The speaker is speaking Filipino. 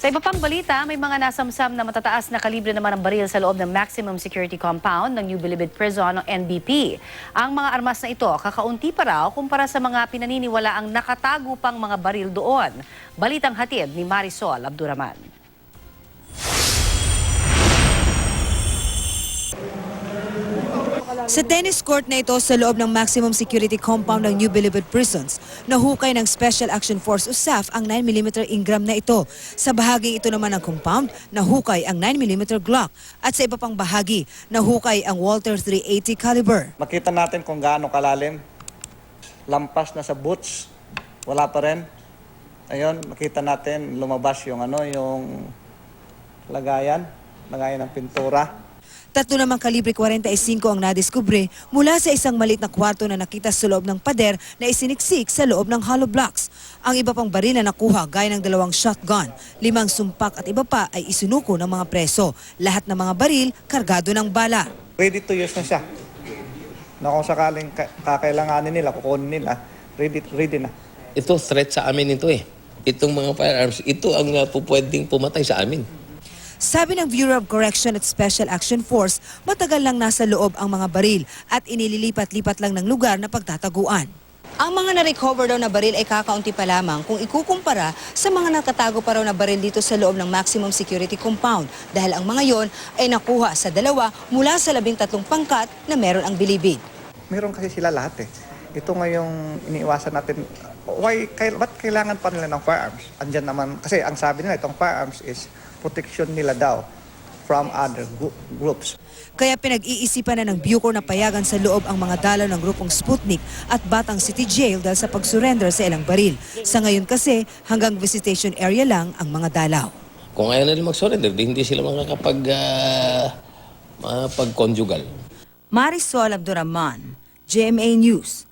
Sa iba pang balita, may mga nasamsam na matataas na kalibre naman ang baril sa loob ng Maximum Security Compound ng New Bilibid Prison o NBP. Ang mga armas na ito, kakaunti pa raw kumpara sa mga pinaniniwalaang nakatago pang mga baril doon. Balitang hatid ni Marisol Abduraman. Sa tennis court na ito sa loob ng Maximum Security Compound ng New Bilibid Prisons, nahukay ng Special Action Force o SAF ang 9mm Ingram na ito. Sa bahaging ito naman ng compound, nahukay ang 9mm Glock at sa iba pang bahagi, nahukay ang Walter 380 caliber. Makita natin kung gaano kalalim. Lampas na sa boots, wala pa rin. Ayun, makita natin lumabas yung yung lagayan ng pintura. Tatlo namang kalibre 45 ang nadiskubre mula sa isang maliit na kwarto na nakita sa loob ng pader na isiniksik sa loob ng hollow blocks. Ang iba pang baril na nakuha gaya ng 2 shotgun, 5 sumpak at iba pa ay isinuko ng mga preso. Lahat ng mga baril kargado ng bala. Ready to use na siya. Na kung sakaling kakailanganin nila, kukunin nila, ready na. Ito threat sa amin ito eh. Itong mga firearms, ito ang pwedeng pumatay sa amin. Sabi ng Bureau of Correction at Special Action Force, matagal lang nasa loob ang mga baril at inililipat-lipat lang ng lugar na pagtataguan. Ang mga na-recover daw na baril ay kakaunti pa lamang kung ikukumpara sa mga nakatago pa raw na baril dito sa loob ng Maximum Security Compound dahil ang mga yon ay nakuha sa 2 mula sa 13 pangkat na meron ang bilibid. Meron kasi sila lahat eh. Ito nga yung iniiwasan natin. Ba't kailangan pa nila ng firearms? Andyan naman, kasi ang sabi nila itong firearms is protection nila daw from other groups. Kaya pinag-iisipan na ng Bucor na payagan sa loob ang mga dalaw ng grupong Sputnik at Batang City Jail dahil sa pag-surrender sa ilang baril. Sa ngayon kasi, hanggang visitation area lang ang mga dalaw. Kung ayaw nila mag-surrender, hindi sila makakapag-conjugal. Marisol Abduraman, GMA News.